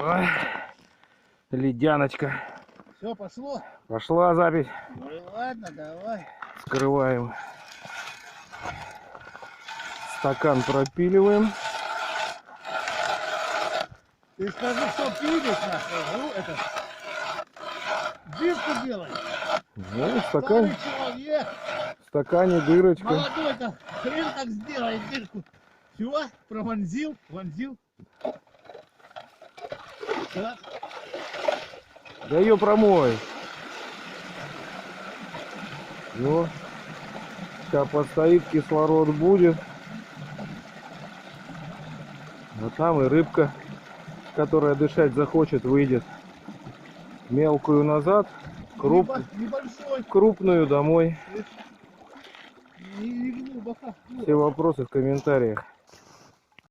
Ой, ледяночка. Все, пошло? Пошла запись. Ну и ладно, давай. Скрываем. Стакан пропиливаем. Ты скажи, что пилит нас, это, дырку делай. Ну, Старый человек. в стакане дырочка. Молодой-то хрен так сделает дырку. Все, провонзил, вонзил. Так. Да ее промой. Ну, сейчас постоит, кислород будет. А там и рыбка, которая дышать захочет, выйдет. Мелкую назад, Небольшой. крупную домой. Не глубоко. Все вопросы в комментариях.